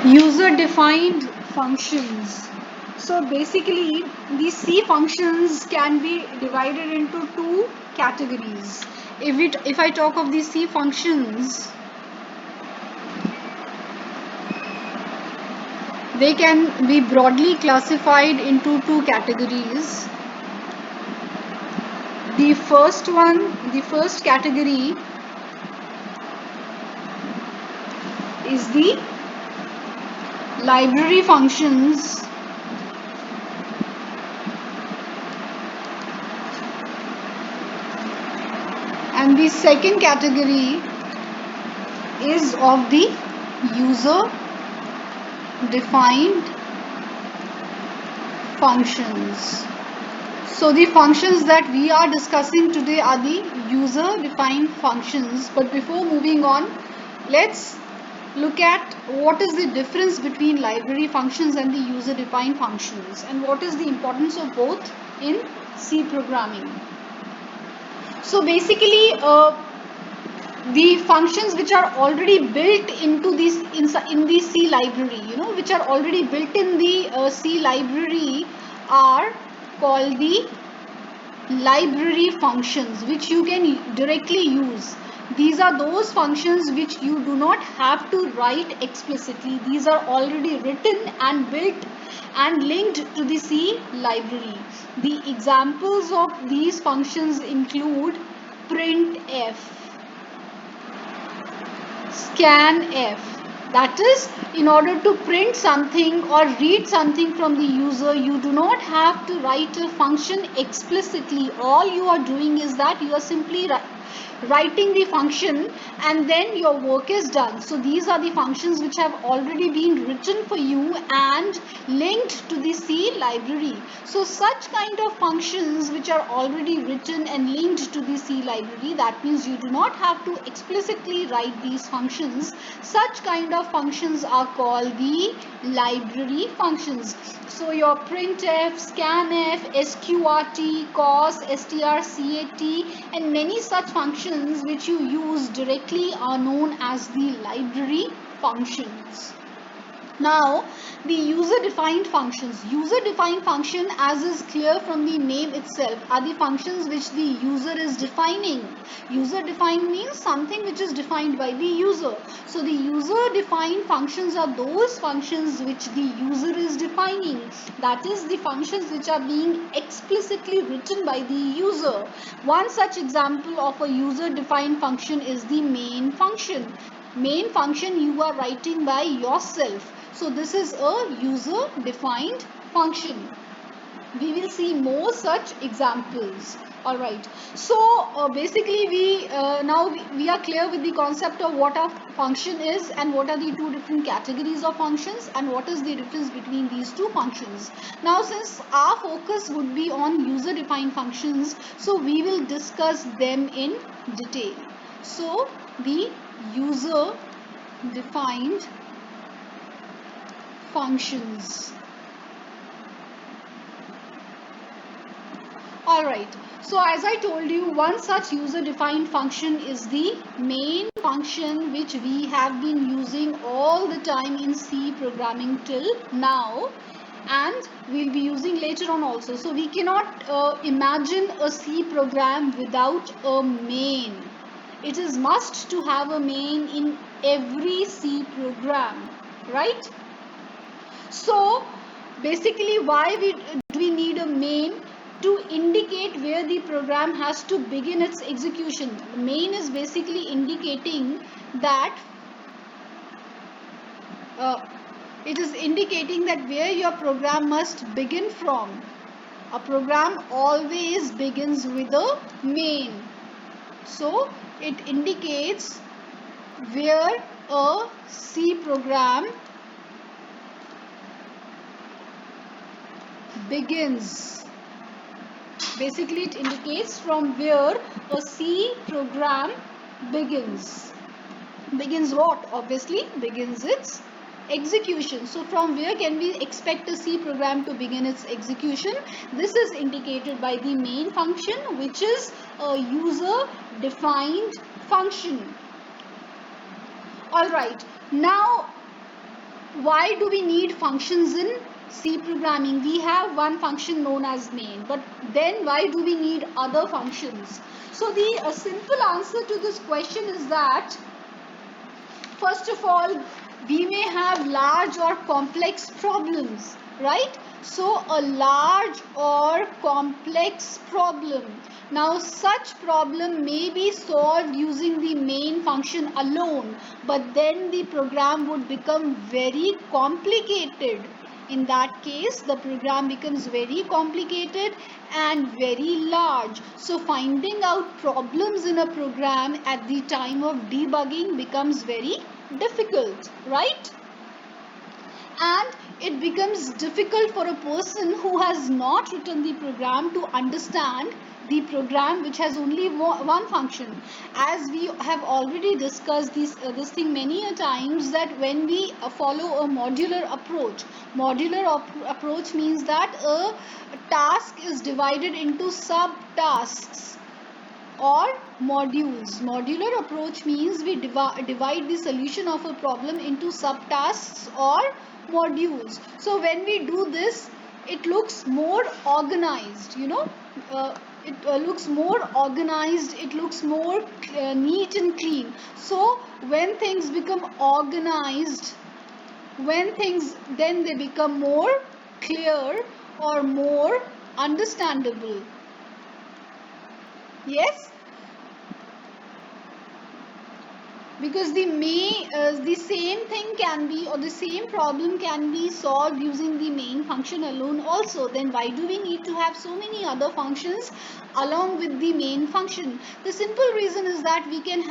User defined functions. So basically these C functions can be divided into two categories. If I talk of these C functions, they can be broadly classified into two categories. The first category is the library functions, and the second category is of the user defined functions. So the functions that we are discussing today are the user defined functions. But before moving on, let's look at what is the difference between library functions and the user defined functions, and what is the importance of both in C programming. So basically the functions which are already built into this in the C library, which are already built in the C library, are called the library functions, which you can directly use. These are those functions which you do not have to write explicitly. These are already written and built and linked to the C library. The examples of these functions include printf, scanf. That is, in order to print something or read something from the user, you do not have to write a function explicitly. All you are doing is that you are simply writing the function, and then your work is done. So these are the functions which have already been written for you and linked to the C library. So such kind of functions which are already written and linked to the C library, that means you do not have to explicitly write these functions. Such kind of functions are called the library functions. So your printf, scanf, sqrt, cos, strcat, and many such functions which you use directly are known as the library functions. Now, the user-defined functions. User-defined function, as is clear from the name itself, are the functions which the user is defining. User-defined means something which is defined by the user. So, the user-defined functions are those functions which the user is defining. That is, the functions which are being explicitly written by the user. One such example of a user-defined function is the main function. Main function you are writing by yourself. So this is a user defined function. We will see more such examples. Alright, so basically we are clear with the concept of what a function is and what are the two different categories of functions and what is the difference between these two functions. Now since our focus would be on user defined functions, so we will discuss them in detail. So the user defined functions. Alright, so as I told you, one such user defined function is the main function which we have been using all the time in C programming till now, and we'll be using later on also. So we cannot imagine a C program without a main. It is must to have a main in every C program, right? So basically do we need a main? To indicate where the program has to begin its execution. The main is basically indicating that it is indicating that where your program must begin from. A program always begins with a main. So it indicates where a C program begins. Basically, it indicates from where a C program begins. Begins what? Obviously, begins its execution. So, from where can we expect a C program to begin its execution? This is indicated by the main function, which is a user-defined function. Alright, now Why do we need functions in C programming? We have one function known as main, but then why do we need other functions? So the simple answer to this question is that, first of all, we may have large or complex problems, right? So a large or complex problem. Now such problem may be solved using the main function alone, but then the program would become very complicated. In that case, the program becomes very complicated and very large. So finding out problems in a program at the time of debugging becomes very difficult, right? And it becomes difficult for a person who has not written the program to understand the program which has only one function. As we have already discussed this thing many a times, that when we follow a modular approach means that a task is divided into subtasks or modules. Modular approach means we divide the solution of a problem into subtasks or modules. So when we do this, it looks more organized, it looks more organized, it looks more neat and clean. So when things become organized, then they become more clear or more understandable. Yes, because the same thing can be, or the same problem can be solved using the main function alone also. Then why do we need to have so many other functions along with the main function? The simple reason is that we can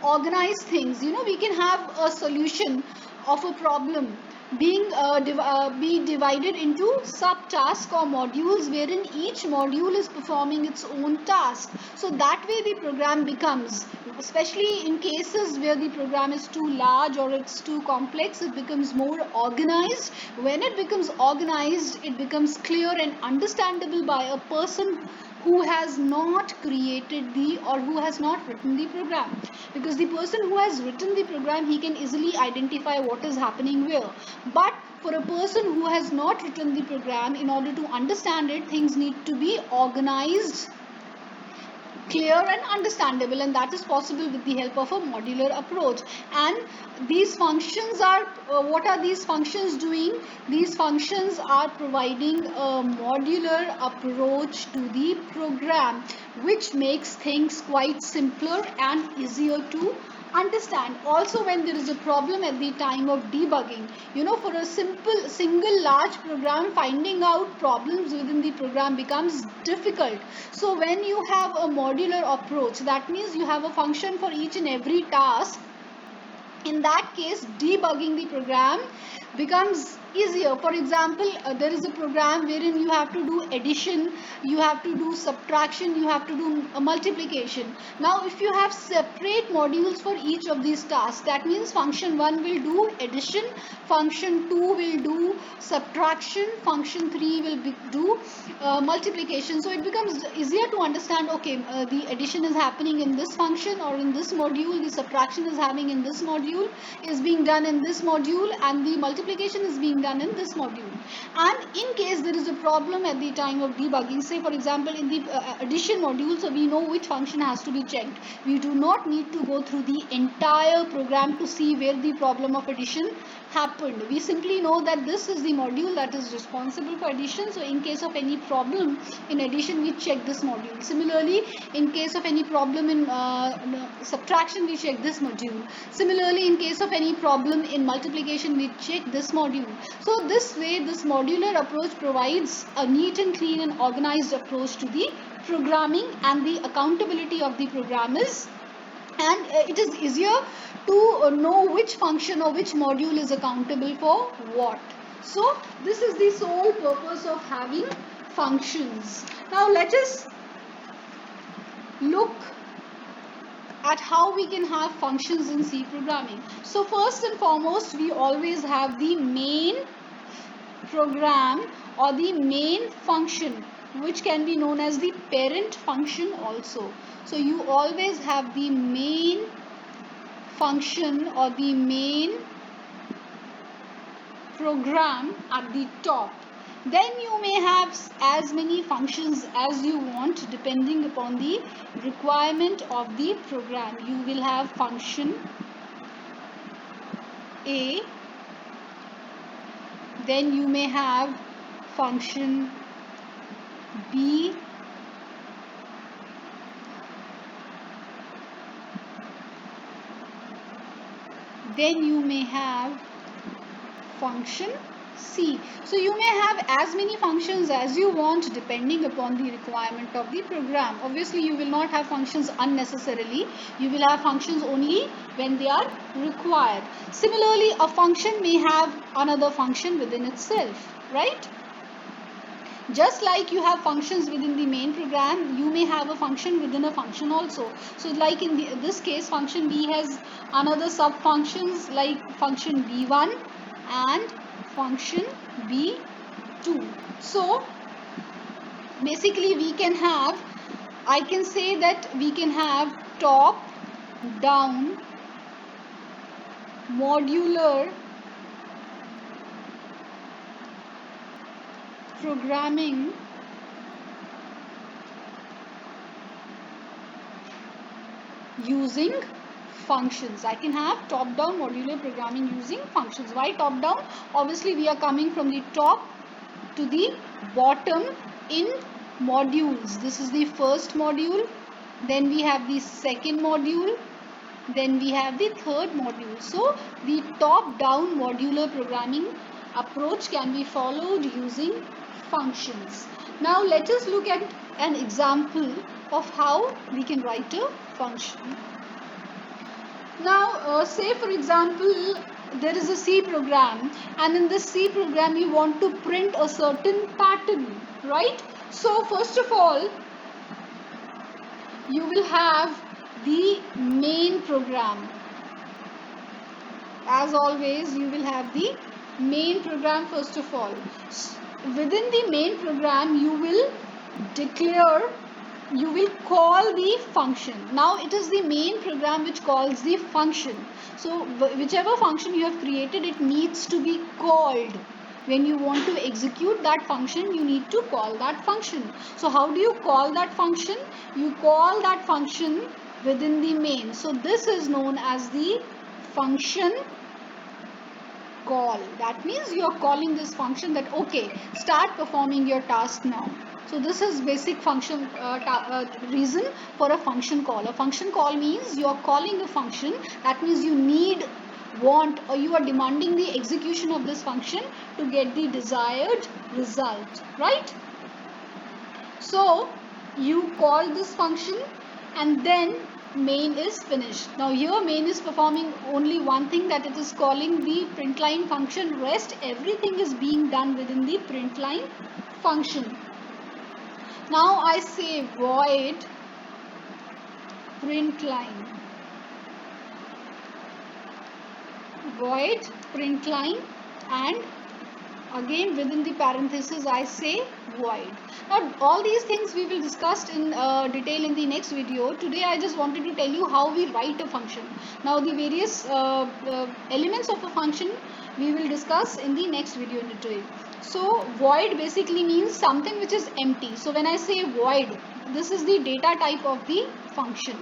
organize things. We can have a solution of a problem be divided into subtasks or modules, wherein each module is performing its own task. So that way the program becomes, especially in cases where the program is too large or it's too complex, it becomes more organized. When it becomes organized, it becomes clear and understandable by a person who has not created the, or who has not written the program. Because the person who has written the program, he can easily identify what is happening where. But for a person who has not written the program, in order to understand it, things need to be organized, clear and understandable, and that is possible with the help of a modular approach. And these functions are, what are these functions doing? These functions are providing a modular approach to the program, which makes things quite simpler and easier to understand. Also, when there is a problem at the time of debugging, for a single large program, finding out problems within the program becomes difficult. So when you have a modular approach, that means you have a function for each and every task. In that case, debugging the program becomes easier. For example, there is a program wherein you have to do addition, you have to do subtraction, you have to do multiplication. Now if you have separate modules for each of these tasks, that means function 1 will do addition, function 2 will do subtraction, function 3 will do multiplication. So it becomes easier to understand, okay, the addition is happening in this function or in this module, the subtraction is happening in this module, is being done in this module, and the multiplication is being done in this module. And in case there is a problem at the time of debugging, say for example in the addition module, so we know which function has to be checked. We do not need to go through the entire program to see where the problem of addition happened. We simply know that this is the module that is responsible for addition. So in case of any problem in addition, we check this module. Similarly, in case of any problem in subtraction, we check this module. Similarly, in case of any problem in multiplication, we check this module. So this way, this modular approach provides a neat and clean and organized approach to the programming, and the accountability of the program is, and it is easier to know which function or which module is accountable for what. So this is the sole purpose of having functions. Now let us look at how we can have functions in C programming. So first and foremost, we always have the main program or the main function, which can be known as the parent function also. So you always have the main function or the main program at the top. Then you may have as many functions as you want depending upon the requirement of the program. You will have function A, then you may have function B, then you may have function C. So you may have as many functions as you want depending upon the requirement of the program. Obviously you will not have functions unnecessarily. You will have functions only when they are required. Similarly, a function may have another function within itself, right? Just like you have functions within the main program, you may have a function within a function also. So like in this case, function B has another sub functions like function B1 and function B2. So basically we can have, I can say that we can have top down modular programming using functions. I can have top down modular programming using functions. Why top down? Obviously we are coming from the top to the bottom in modules. This is the first module, then we have the second module, then we have the third module. So the top down modular programming approach can be followed using functions. Now let us look at an example of how we can write a function. Now say for example there is a C program, and in this C program you want to print a certain pattern, right? So first of all you will have the main program. As always you will have the main program first of all. Within the main program you will declare, you will call the function. Now it is the main program which calls the function. So whichever function you have created, it needs to be called. When you want to execute that function, you need to call that function. So how do you call that function? You call that function within the main. So this is known as the function call. That means you are calling this function that okay, start performing your task now. So this is basic function reason for a function call. A function call means you are calling a function. That means you need, want, or you are demanding the execution of this function to get the desired result, right? So you call this function and then main is finished. Now here main is performing only one thing, that it is calling the println function. Rest everything is being done within the println function. Now I say void println, void println, and again within the parenthesis I say void. Now all these things we will discuss in detail in the next video. Today I just wanted to tell you how we write a function. Now the various elements of a function we will discuss in the next video in detail. So void basically means something which is empty. So when I say void, this is the data type of the function.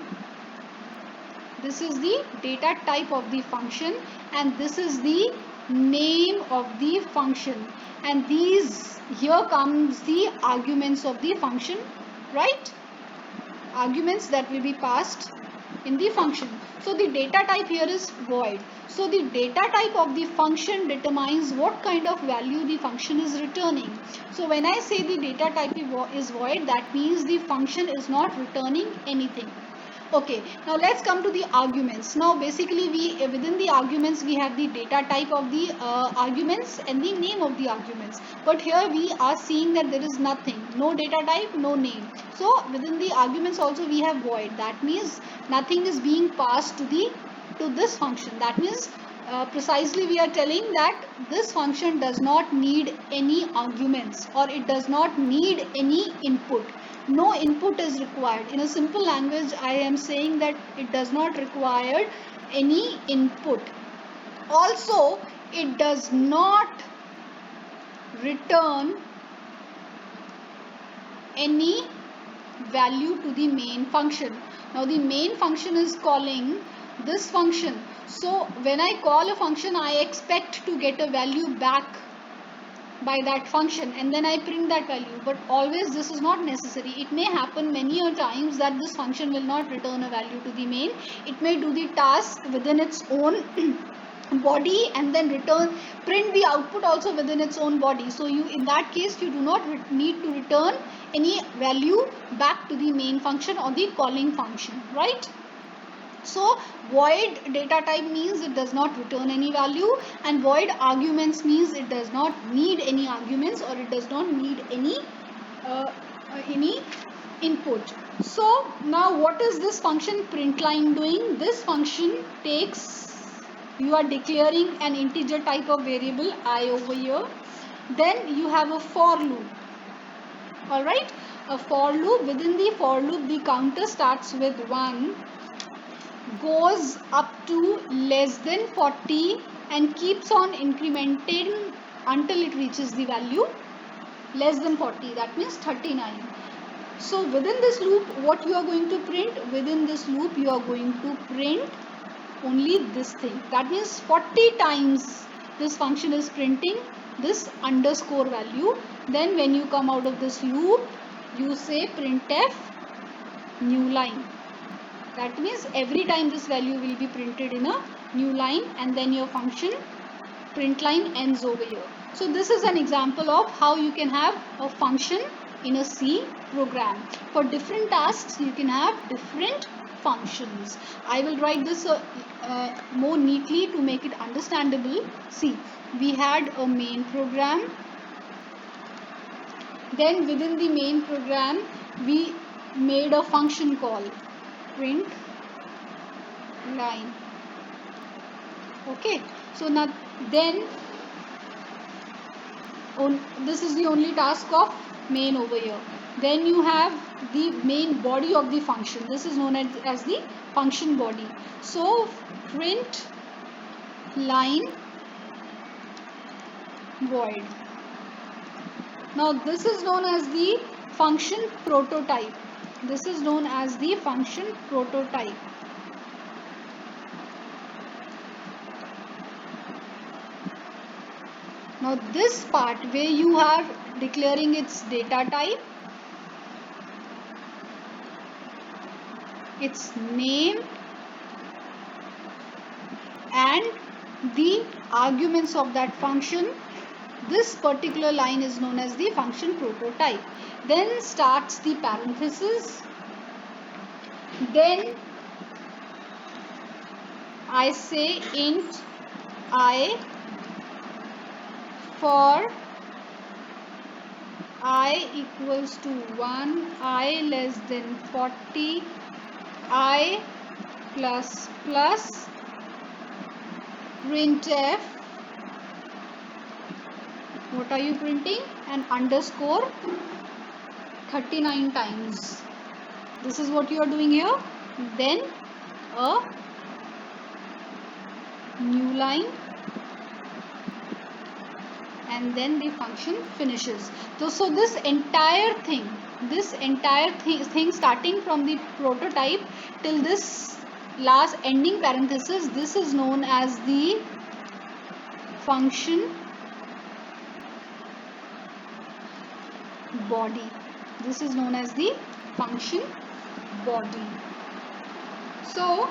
This is the data type of the function, and this is the name of the function, and these, here comes the arguments of the function, right? Arguments that will be passed in the function. So the data type here is void. So the data type of the function determines what kind of value the function is returning. So when I say the data type is void, that means the function is not returning anything. Okay, now let's come to the arguments. Now basically we, within the arguments we have the data type of the arguments and the name of the arguments. But here we are seeing that there is nothing, no data type, no name. So within the arguments also we have void. That means nothing is being passed to this function. That means precisely we are telling that this function does not need any arguments, or it does not need any input. No input is required. In a simple language I am saying that it does not require any input. Also it does not return any value to the main function. Now the main function is calling this function. So when I call a function, I expect to get a value back by that function, and then I print that value. But always this is not necessary. It may happen many a times that this function will not return a value to the main. It may do the task within its own body and then print the output also within its own body. So you, in that case, you do not need to return any value back to the main function or the calling function, right? So void data type means it does not return any value, and void arguments means it does not need any arguments, or it does not need any input. So now what is this function println doing? This function takes, you are declaring an integer type of variable I over here. Then you have a for loop. Alright, a for loop. Within the for loop, the counter starts with 1, goes up to less than 40 and keeps on incrementing until it reaches the value less than 40, that means 39. So within this loop, what you are going to print? Within this loop, you are going to print only this thing. That means 40 times this function is printing this underscore value. Then when you come out of this loop, you say printf new line. That means every time this value will be printed in a new line, and then your function println ends over here. So this is an example of how you can have a function in a C program. For different tasks, you can have different functions. I will write this more neatly to make it understandable. See, we had a main program. Then within the main program, we made a function call print line. Okay, so now then this is the only task of main over here. Then you have the main body of the function. This is known as the function body. So print line void. Now this is known as the function prototype. This is known as the function prototype. Now this part where you are declaring its data type, its name, and the arguments of that function, this particular line is known as the function prototype. Then starts the parenthesis. Then I say int I for I equals to 1, I less than 40, I plus plus, printf, what are you printing? An underscore 39 times. This is what you are doing here. Then a new line, and then the function finishes. So this entire thing starting from the prototype till this last ending parenthesis, this is known as the function body. This is known as the function body. So